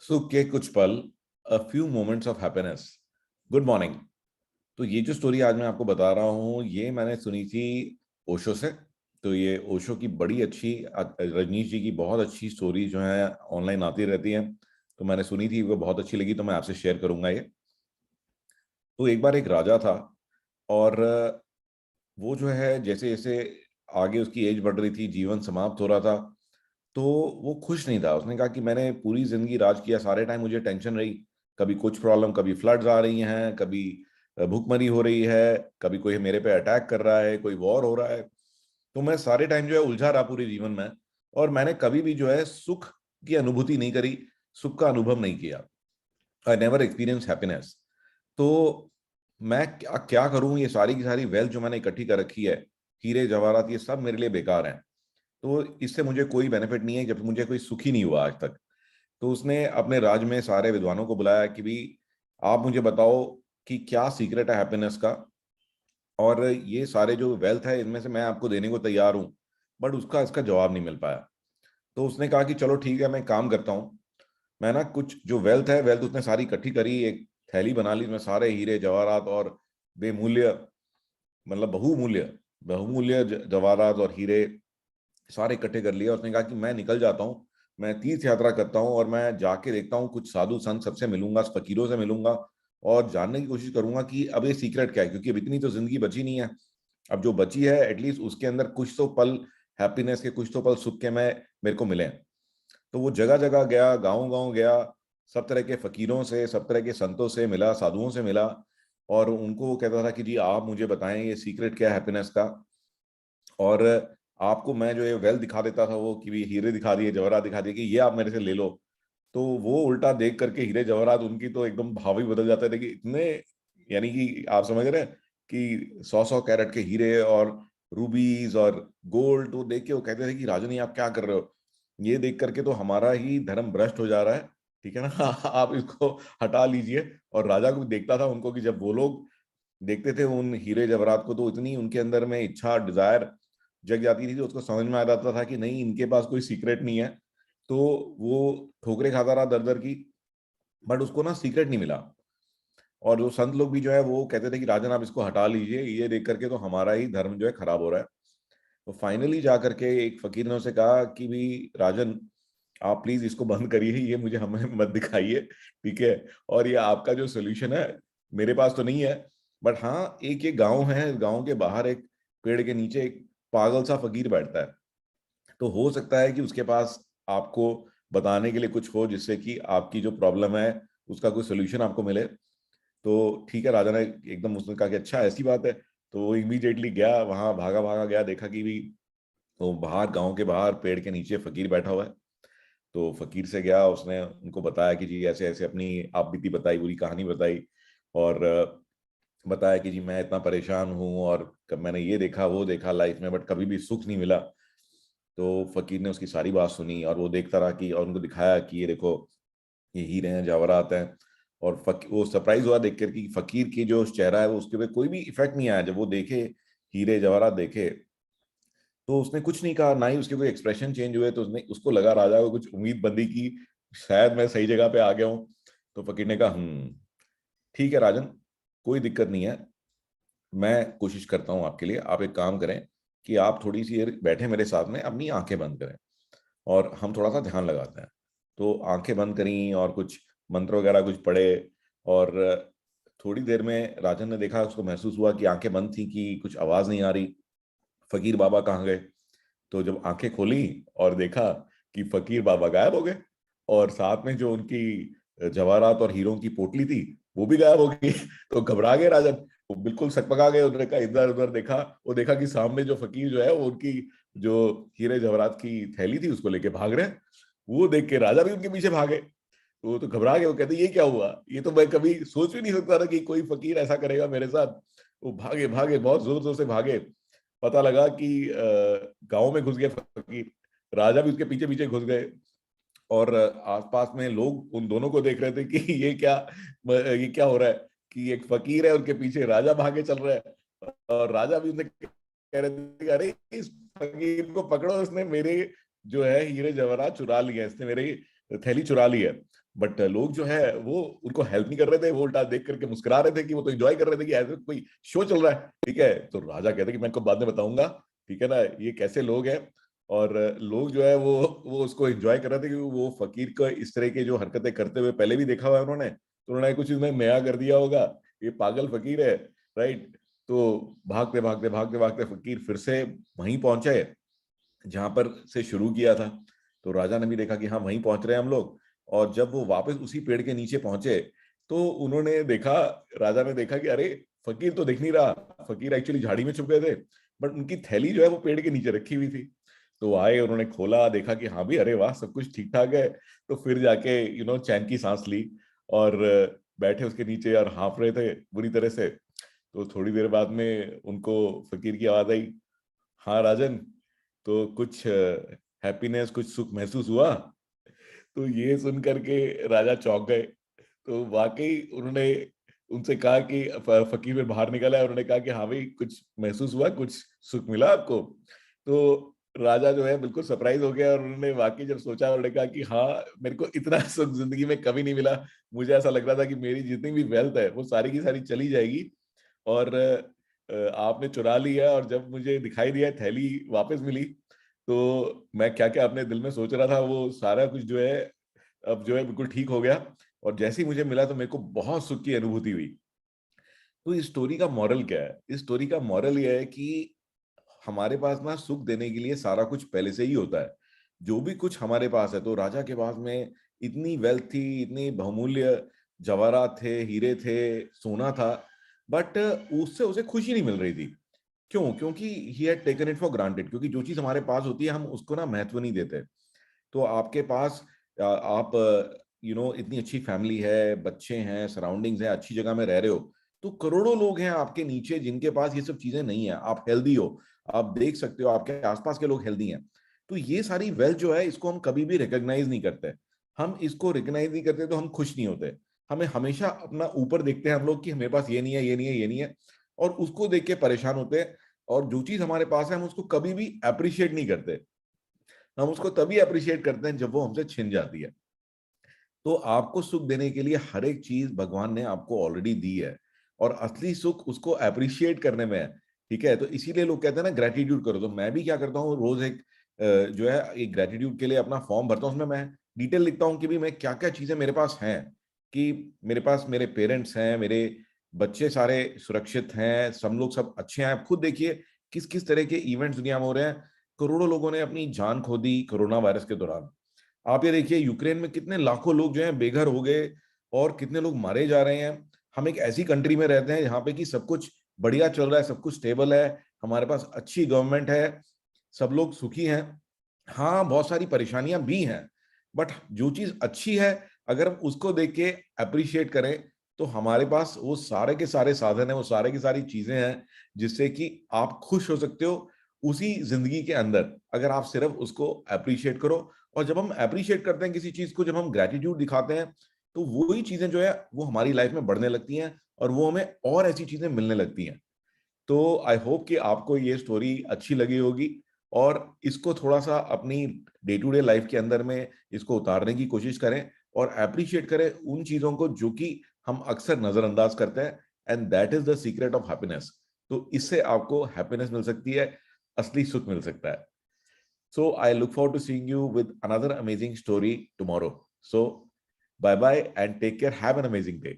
सुख के कुछ पल, a few moments of happiness. Good morning. तो ये जो स्टोरी आज मैं आपको बता रहा हूँ, ये मैंने सुनी थी ओशो से। तो ये ओशो की बड़ी अच्छी, रजनीश जी की बहुत अच्छी स्टोरी जो है ऑनलाइन आती रहती है। तो मैंने सुनी थी, वो बहुत अच्छी लगी, तो मैं आपसे शेयर करूंगा ये। तो एक बार एक राजा था, और वो जो है जैसे जैसे आगे उसकी एज बढ़ रही थी, जीवन समाप्त हो रहा था, तो वो खुश नहीं था। उसने कहा कि मैंने पूरी जिंदगी राज किया, सारे टाइम मुझे टेंशन रही। कभी कुछ प्रॉब्लम, कभी फ्लड्स आ रही हैं, कभी भूखमरी हो रही है, कभी कोई मेरे पे अटैक कर रहा है, कोई वॉर हो रहा है। तो मैं सारे टाइम जो है उलझा रहा पूरे जीवन में, और मैंने कभी भी जो है सुख की अनुभूति नहीं करी, सुख का अनुभव नहीं किया। I never experience happiness. तो मैं क्या क्या करूं? ये सारी की सारी वेल्थ जो मैंने इकट्ठी कर रखी है, हीरे जवाहरात, ये सब मेरे लिए बेकार हैं। तो इससे मुझे कोई बेनिफिट नहीं है, जब मुझे कोई सुखी नहीं हुआ आज तक। तो उसने अपने राज में सारे विद्वानों को बुलाया कि भी आप मुझे बताओ कि क्या सीक्रेट है हैप्पीनेस का, और ये सारे जो वेल्थ है इनमें से मैं आपको देने को तैयार हूं। बट उसका इसका जवाब नहीं मिल पाया। तो उसने कहा कि चलो ठीक है, मैं काम करता हूँ। मैं ना कुछ जो वेल्थ है, वेल्थ उसने सारी इकट्ठी करी, एक थैली बना ली, इसमें सारे हीरे जवाहरात और बेमूल्य, मतलब बहुमूल्य, बहुमूल्य जवाहरात और हीरे सारे इकट्ठे कर लिया। उसने कहा कि मैं निकल जाता हूँ, मैं तीर्थ यात्रा करता हूँ, और मैं जाके देखता हूँ, कुछ साधु संत सबसे मिलूंगा, फकीरों से मिलूंगा, और जानने की कोशिश करूंगा कि अब ये सीक्रेट क्या है, क्योंकि अब इतनी तो जिंदगी बची नहीं है। अब जो बची है एटलीस्ट उसके अंदर कुछ तो पल हैप्पीनेस के, कुछ तो पल सुख के मैं मेरे को मिले। तो वो जगह जगह गया, गांव गांव गया, सब तरह के फकीरों से, सब तरह के संतों से मिला, साधुओं से मिला, और उनको वो कहता था कि जी आप मुझे बताएं ये सीक्रेट क्या है हैप्पीनेस का। और आपको मैं जो ये वेल्थ दिखा देता था, वो कि भी हीरे दिखा दिए, जवाहरात दिखा दिए कि ये आप मेरे से ले लो। तो वो उल्टा देख करके हीरे जवाहरात उनकी तो एकदम भाव ही बदल जाते थे कि इतने, यानी कि आप समझ रहे हैं कि 100-100 कैरेट के हीरे और रूबीज और गोल्ड, तो देख के वो कहते थे कि राजन ये आप क्या कर रहे हो? ये देख करके तो हमारा ही धर्म भ्रष्ट हो जा रहा है, ठीक है ना। आप इसको हटा लीजिए। और राजा को भी देखता था उनको, कि जब वो लोग देखते थे उन हीरे जवाहरात को, तो इतनी उनके अंदर में इच्छा, डिजायर जग जाती थी, तो उसको समझ में आ जाता था कि नहीं, इनके पास कोई सीक्रेट नहीं है। तो वो ठोकरे खाता रहा दर दर की, बट उसको ना सीक्रेट नहीं मिला। और जो संत लोग भी जो है वो कहते थे कि राजन आप इसको हटा लीजिए, ये देख करके तो हमारा ही धर्म जो है खराब हो रहा है। तो फाइनली जा करके एक फकीर ने उसे कहा कि भी राजन, आप प्लीज इसको बंद करिए, ये मुझे हमें मत दिखाइए, ठीक है। और ये आपका जो सोल्यूशन है मेरे पास तो नहीं है। बट हाँ, एक ये गांव है, गांव के बाहर एक पेड़ के नीचे एक पागल सा फकीर बैठता है। तो हो सकता है कि उसके पास आपको बताने के लिए कुछ हो, जिससे कि आपकी जो प्रॉब्लम है उसका कोई सोल्यूशन आपको मिले। तो ठीक है, राजा ने एकदम उसने कहा कि अच्छा ऐसी बात है। तो वो इमीडिएटली गया वहां, भागा भागा गया, देखा कि भी वो बाहर, गांव के बाहर पेड़ के नीचे फकीर बैठा हुआ है। तो फकीर से गया, उसने उनको बताया कि जी ऐसे ऐसे अपनी आप बीती बताई, पूरी कहानी बताई। और बताया कि जी मैं इतना परेशान हूँ, और मैंने ये देखा वो देखा लाइफ में, बट कभी भी सुख नहीं मिला। तो फकीर ने उसकी सारी बात सुनी, और वो देखता रहा कि, और उनको दिखाया कि ये देखो, ये हीरे हैं, जवाहरात हैं। और वो सरप्राइज हुआ देख कर कि फकीर की जो चेहरा है वो, उसके पे कोई भी इफेक्ट नहीं आया जब वो देखे, हीरे जवाहरात देखे। तो उसने कुछ नहीं कहा, ना ही उसके कोई एक्सप्रेशन चेंज हुए। तो उसने, उसको लगा राजा को कुछ उम्मीद बंधी की शायद मैं सही जगह पे आ गया हूँ। तो फकीर ने कहा ठीक है राजन, कोई दिक्कत नहीं है, मैं कोशिश करता हूँ आपके लिए। आप एक काम करें कि आप थोड़ी सी देर बैठे मेरे साथ में, अपनी आंखें बंद करें, और हम थोड़ा सा ध्यान लगाते हैं। तो आंखें बंद करी और कुछ मंत्र वगैरह कुछ पढ़े। और थोड़ी देर में राजन ने देखा, उसको महसूस हुआ कि आंखें बंद थी, कि कुछ आवाज नहीं आ रही। फकीर बाबा कहाँ गए? तो जब आंखें खोली और देखा कि फकीर बाबा गायब हो गए, और साथ में जो उनकी जवाहरात और हीरों की पोटली थी वो भी गायब हो गई। तो घबरा गए राजन, वो बिल्कुल सकपका गए। उन्होंने कहा, इधर उधर देखा, वो देखा कि सामने जो फकीर जो है वो उनकी जो हीरे जवाहरात की थैली थी उसको लेके भाग रहे हैं। वो देख के राजा भी उनके पीछे भागे। तो वो तो घबरा गए, वो कहते ये क्या हुआ, ये तो मैं कभी सोच भी नहीं सकता था कि कोई फकीर ऐसा करेगा मेरे साथ। वो भागे भागे बहुत जोर जोर से भागे। पता लगा कि गांव में घुस गए फकीर, राजा भी उसके पीछे पीछे घुस गए। और आसपास में लोग उन दोनों को देख रहे थे कि ये क्या हो रहा है, कि एक फकीर है उनके पीछे राजा भागे चल रहा है। और राजा भी उनसे कह रहे थे कि अरे इस फकीर को पकड़ो, इसने मेरे जो है हीरे जवाहरात चुरा लिए, इसने मेरी थैली चुरा ली है। बट लोग जो है वो उनको हेल्प नहीं कर रहे थे, वो उल्टा देख करके मुस्कुरा रहे थे कि वो तो एंजॉय कर रहे थे कि ऐसे कोई शो चल रहा है। ठीक है, तो राजा कहते कि मैं इनको बाद में बताऊंगा, ठीक है ना, ये कैसे लोग हैं। और लोग जो है वो उसको एंजॉय कर रहे थे, क्योंकि वो फकीर को इस तरह की जो हरकतें करते हुए पहले भी देखा हुआ है उन्होंने, तो उन्होंने कुछ इसमें नया कर दिया होगा, ये पागल फकीर है, राइट। तो भागते भागते भागते भागते फकीर फिर से वहीं पहुंचे जहां पर से शुरू किया था। तो राजा ने भी देखा कि हाँ वहीं पहुंच रहे हैं हम लोग। और जब वो वापस उसी पेड़ के नीचे पहुंचे, तो उन्होंने देखा, राजा ने देखा कि अरे फकीर तो दिख नहीं रहा, फकीर एक्चुअली झाड़ी में छुप गए थे, बट उनकी थैली जो है वो पेड़ के नीचे रखी हुई थी। तो आए, उन्होंने खोला, देखा कि हाँ भी, अरे वाह, सब कुछ ठीक ठाक है। तो फिर जाके चैन की सांस ली, और बैठे उसके नीचे और हाँफ रहे थे बुरी तरह से। तो थोड़ी देर बाद में उनको फकीर की आवाज आई, हाँ राजन, तो कुछ हैप्पीनेस, कुछ सुख महसूस हुआ? तो ये सुन करके राजा चौंक गए। तो वाकई उन्होंने उनसे कहा कि फकीर फिर बाहर निकला है, उन्होंने कहा कि हाँ भाई, कुछ महसूस हुआ, कुछ सुख मिला आपको? तो राजा जो है बिल्कुल सरप्राइज हो गया, और उन्होंने वाकई जब सोचा, उन्होंने कहा कि हाँ, मेरे को इतना सुख जिंदगी में कभी नहीं मिला। मुझे ऐसा लग रहा था कि मेरी जितनी भी वेल्थ है वो सारी की सारी चली जाएगी, और आपने चुरा लिया, और जब मुझे दिखाई दिया थैली वापस मिली, तो मैं क्या क्या अपने दिल में सोच रहा था वो सारा कुछ जो है अब जो है बिल्कुल ठीक हो गया। और जैसे ही मुझे मिला तो मेरे को बहुत सुख की अनुभूति हुई। तो इस स्टोरी का मॉरल क्या है? इस स्टोरी का मॉरल यह है कि हमारे पास ना सुख देने के लिए सारा कुछ पहले से ही होता है। जो भी कुछ हमारे पास है, तो राजा के पास में इतनी वेल्थ थी, इतनी बहुमूल्य जवाहरात थे, हीरे थे, सोना था, बट उससे उसे खुशी नहीं मिल रही थी। क्यों? क्योंकि he had taken it for granted. क्योंकि जो चीज हमारे पास होती है हम उसको ना महत्व नहीं देते। तो आपके पास आप इतनी अच्छी फैमिली है, बच्चे हैं, सराउंडिंग्स हैं, अच्छी जगह में रह रहे हो, तो करोड़ों लोग हैं आपके नीचे जिनके पास ये सब चीजें नहीं है। आप हेल्दी हो, आप देख सकते हो आपके आसपास के लोग हेल्दी हैं। तो ये सारी वेल्थ जो है, इसको हम कभी भी रिकॉग्नाइज नहीं करते। हम इसको रिकॉग्नाइज नहीं करते तो हम खुश नहीं होते। हमें हमेशा अपना ऊपर देखते हैं हम लोग कि हमें पास ये नहीं है, ये नहीं है, ये नहीं है, और उसको देख के परेशान होते हैं। और जो चीज हमारे पास है हम उसको कभी भी अप्रिशिएट नहीं करते। हम उसको तभी अप्रिशिएट करते हैं जब वो हमसे छिन जाती है। तो आपको सुख देने के लिए हर एक चीज भगवान ने आपको ऑलरेडी दी है, और असली सुख उसको अप्रिशिएट करने में है। ठीक है, तो इसीलिए लोग कहते हैं ना ग्रेटिट्यूड करो। तो मैं भी क्या करता हूँ, रोज एक जो है एक ग्रेटिट्यूड के लिए अपना फॉर्म भरता हूँ। उसमें मैं डिटेल लिखता हूँ कि भी मैं क्या क्या चीजें मेरे पास हैं, कि मेरे पास मेरे पेरेंट्स हैं, मेरे बच्चे सारे सुरक्षित हैं, सब लोग सब अच्छे हैं। आप खुद देखिए किस किस तरह के इवेंट्स दुनिया में हो रहे हैं। करोड़ों लोगों ने अपनी जान खो दी कोरोना वायरस के दौरान। आप ये देखिए यूक्रेन में कितने लाखों लोग जो हैं बेघर हो गए, और कितने लोग मारे जा रहे हैं। हम एक ऐसी कंट्री में रहते हैं जहाँ पे कि सब कुछ बढ़िया चल रहा है, सब कुछ स्टेबल है, हमारे पास अच्छी गवर्नमेंट है, सब लोग सुखी हैं। हाँ, बहुत सारी परेशानियां भी हैं, बट जो चीज अच्छी है, अगर हम उसको देख के अप्रिशिएट करें, तो हमारे पास वो सारे के सारे साधन है, वो सारे की सारी चीजें हैं जिससे कि आप खुश हो सकते हो उसी जिंदगी के अंदर, अगर आप सिर्फ उसको अप्रिशिएट करो। और जब हम अप्रिशिएट करते हैं किसी चीज को, जब हम ग्रेटिट्यूड दिखाते हैं, तो वही चीजें जो है वो हमारी लाइफ में बढ़ने लगती हैं, और वो हमें और ऐसी चीजें मिलने लगती हैं। तो आई होप कि आपको ये स्टोरी अच्छी लगी होगी, और इसको थोड़ा सा अपनी डे टू डे लाइफ के अंदर में इसको उतारने की कोशिश करें, और अप्रिशिएट करें उन चीजों को जो कि हम अक्सर नजरअंदाज करते हैं। And that is the secret of happiness. तो इससे आपको हैप्पीनेस मिल सकती है, असली सुख मिल सकता है। So I look forward to seeing you with another amazing story tomorrow. So bye bye and take care. Have an amazing day.